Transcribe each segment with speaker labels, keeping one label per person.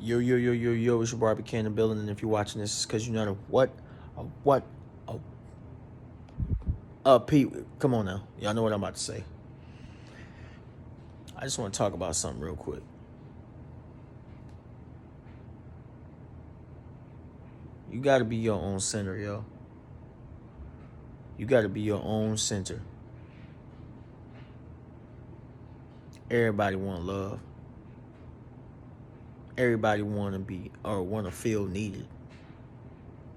Speaker 1: Yo, it's your Barbie in the building, and if you're watching this, it's because you know Pete, come on now. Y'all know what I'm about to say. I just want to talk about something real quick. You got to be your own center, yo. You got to be your own center. Everybody want love. Everybody want to be or want to feel needed.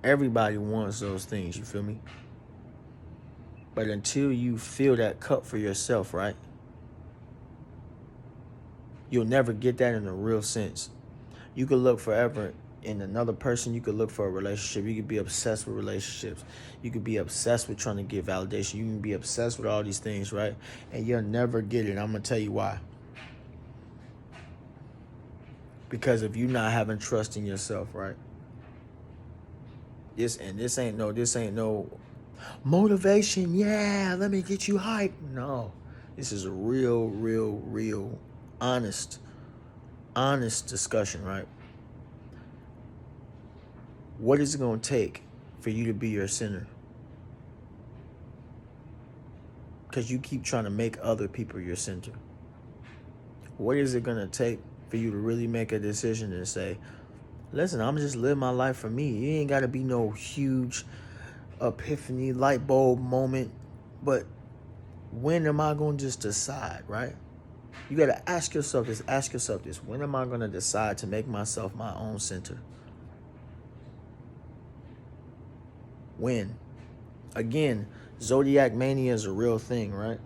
Speaker 1: Everybody wants those things, you feel me? But until you fill that cup for yourself, right? You'll never get that in a real sense. You could look forever in another person. You could look for a relationship. You could be obsessed with relationships. You could be obsessed with trying to get validation. You can be obsessed with all these things, right? And you'll never get it. I'm going to tell you why. Because if you're not having trust in yourself, right? This ain't no motivation. Yeah, let me get you hyped. No. This is a real honest discussion, right? What is it going to take for you to be your center? Because you keep trying to make other people your center. What is it going to take for you to really make a decision and say, listen, I'm just living my life for me. It ain't got to be no huge epiphany, light bulb moment. But when am I going to just decide, right? You got to ask yourself this. When am I going to decide to make myself my own center? When? Again, zodiac mania is a real thing, right?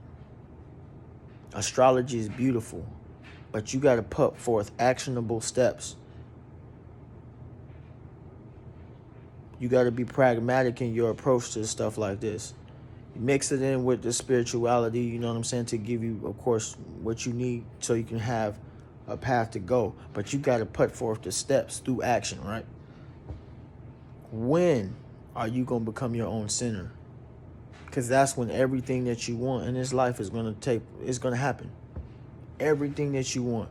Speaker 1: Astrology is beautiful, but you got to put forth actionable steps. You got to be pragmatic in your approach to stuff like this. You mix it in with the spirituality, you know what I'm saying, to give you, of course, what you need so you can have a path to go. But you got to put forth the steps through action, right? When are you going to become your own center? Because that's when everything that you want in this life is going to happen. Everything that you want.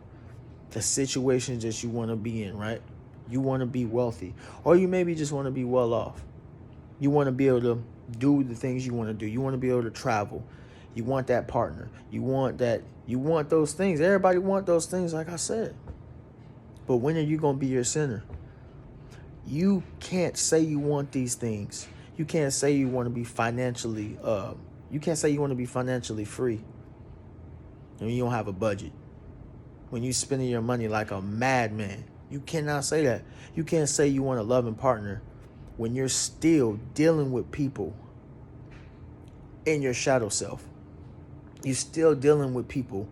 Speaker 1: The situations that you want to be in, right? You want to be wealthy. Or you maybe just want to be well off. You want to be able to do the things you want to do. You want to be able to travel. You want that partner. You want those things. Everybody want those things, like I said. But when are you going to be your center? You can't say you want these things. You can't say you want to be financially free when you don't have a budget. When you spending your money like a madman. You cannot say that. You can't say you want a loving partner when you're still dealing with people in your shadow self. You're still dealing with people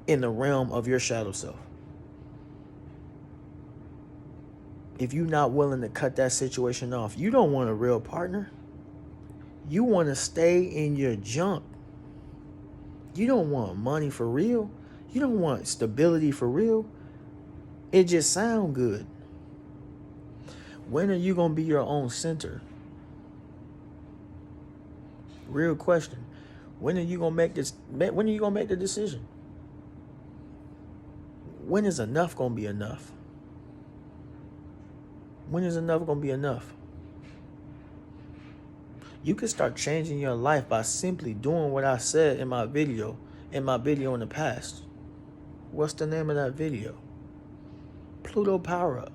Speaker 1: in the realm of your shadow self. If you're not willing to cut that situation off, you don't want a real partner. You want to stay in your junk. You don't want money for real. You don't want stability for real. It just sounds good. When are you going to be your own center? Real question. When are you going to make this? When are you going to make the decision? When is enough going to be enough? When is enough going to be enough? You can start changing your life by simply doing what I said in my video in the past. What's the name of that video? Pluto Power Up.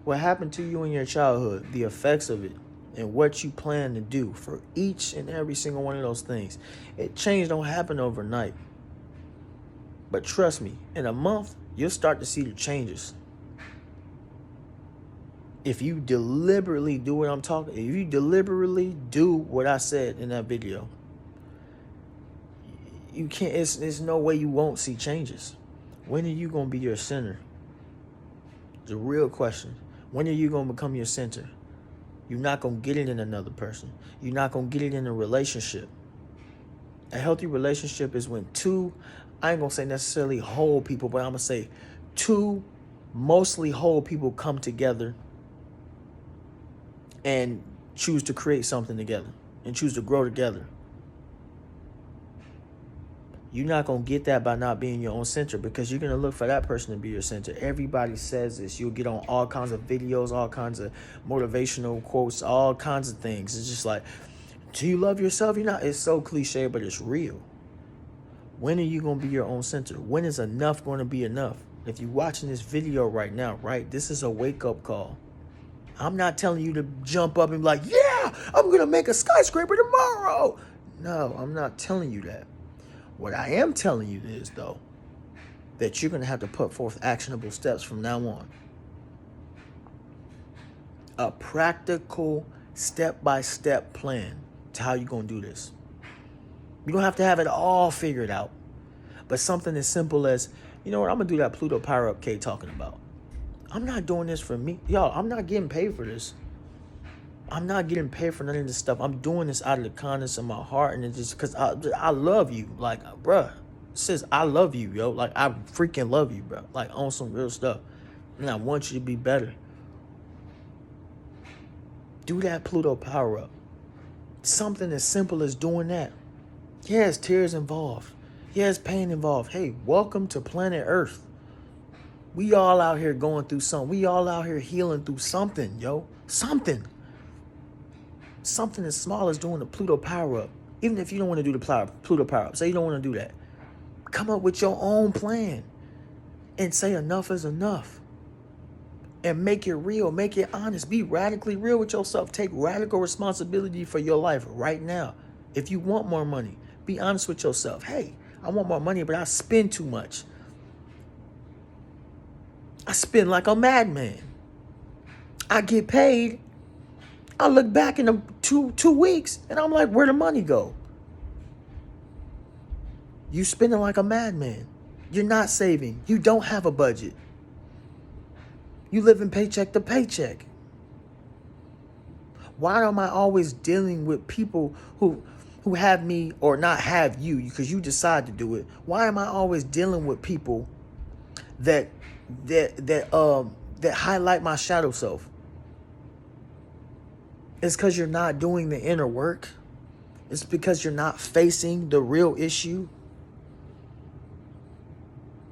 Speaker 1: What happened to you in your childhood, the effects of it, and what you plan to do for each and every single one of those things. Change don't happen overnight. But trust me, in a month, you'll start to see the changes. If you deliberately do what I'm talking, if you deliberately do what I said in that video, you can't, there's no way you won't see changes. When are you going to be your center? The real question. When are you going to become your center? You're not going to get it in another person. You're not going to get it in a relationship. A healthy relationship is when two, I ain't going to say necessarily whole people, but I'm going to say two mostly whole people come together and choose to create something together and choose to grow together. You're not going to get that by not being your own center, because you're going to look for that person to be your center. Everybody says this. You'll get on all kinds of videos, all kinds of motivational quotes, all kinds of things. It's just like, do you love yourself? You're not. It's so cliche, but it's real. When are you going to be your own center? When is enough going to be enough? If you're watching this video right now, right, this is a wake-up call. I'm not telling you to jump up and be like, yeah, I'm going to make a skyscraper tomorrow. No, I'm not telling you that. What I am telling you is, though, that you're going to have to put forth actionable steps from now on. A practical, step-by-step plan to how you're going to do this. You don't have to have it all figured out. But something as simple as, you know what, I'm going to do that Pluto power-up K talking about. I'm not doing this for me. Y'all, I'm not getting paid for this. I'm not getting paid for none of this stuff. I'm doing this out of the kindness of my heart, and it's just because I love you. Like, bruh, sis, I love you, yo. Like, I freaking love you, bro. Like, on some real stuff. And I want you to be better. Do that Pluto power-up. Something as simple as doing that. Yes, tears involved. Yes, pain involved. Hey, welcome to planet Earth. We all out here going through something. We all out here healing through something, yo. Something. Something as small as doing the Pluto power-up. Even if you don't want to do the Pluto power-up, say you don't want to do that. Come up with your own plan and say enough is enough. And make it real. Make it honest. Be radically real with yourself. Take radical responsibility for your life right now. If you want more money, be honest with yourself. Hey, I want more money, but I spend too much. I spend like a madman. I get paid. I look back in the two weeks and I'm like, where'd the money go? You spending like a madman. You're not saving. You don't have a budget. You living paycheck to paycheck. Why am I always dealing with people who have me or not have you because you decide to do it? Why am I always dealing with people that highlight my shadow self? It's because you're not doing the inner work. It's because you're not facing the real issue.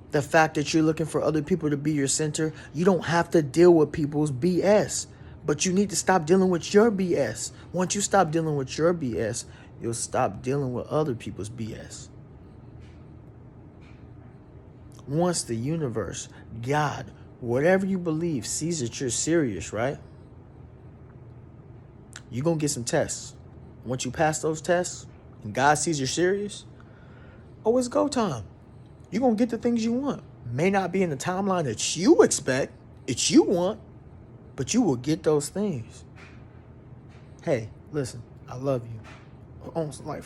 Speaker 1: The fact that you're looking for other people to be your center. You don't have to deal with people's BS. But you need to stop dealing with your BS. Once you stop dealing with your BS, you'll stop dealing with other people's BS. Once the universe, God, whatever you believe, sees that you're serious, right? You're going to get some tests. Once you pass those tests and God sees you're serious, oh, it's go time. You're going to get the things you want. May not be in the timeline that you expect, that you want, but you will get those things. Hey, listen, I love you. Almost like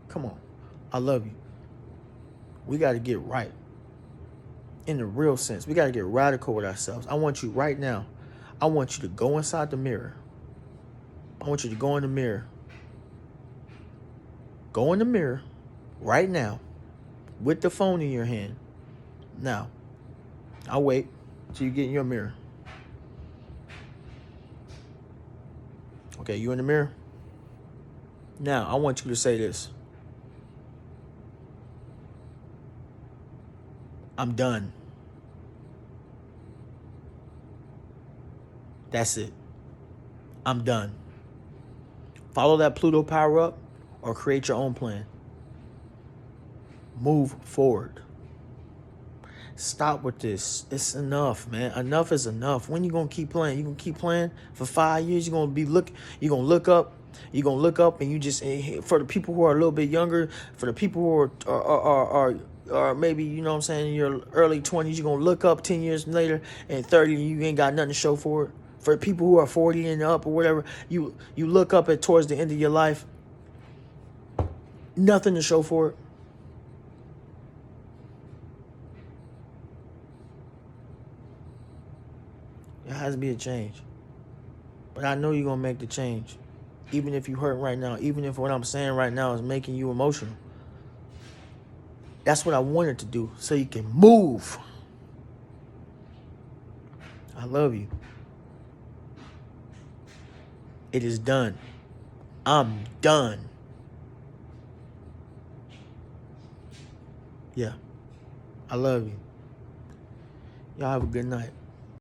Speaker 1: come on. I love you. We got to get right. In the real sense, we got to get radical with ourselves. I want you right now. I want you to go inside the mirror. I want you to go in the mirror. Go in the mirror right now with the phone in your hand. Now, I'll wait till you get in your mirror. Okay, you in the mirror? Now, I want you to say this. I'm done. That's it. I'm done. Follow that Pluto power up or create your own plan. Move forward. Stop with this. It's enough, man. Enough is enough. When you gonna keep playing? You gonna keep playing for 5 years? You're gonna look up. You're gonna look up, and you just, for the people who are a little bit younger, for the people who are maybe, you know what I'm saying, in your early 20s, you're gonna look up 10 years later, and 30, you ain't got nothing to show for it. For the people who are 40 and up or whatever, you look up at towards the end of your life, nothing to show for it. There has to be a change. But I know you're going to make the change. Even if you're hurting right now. Even if what I'm saying right now is making you emotional. That's what I wanted to do. So you can move. I love you. It is done. I'm done. Yeah. I love you. Y'all have a good night.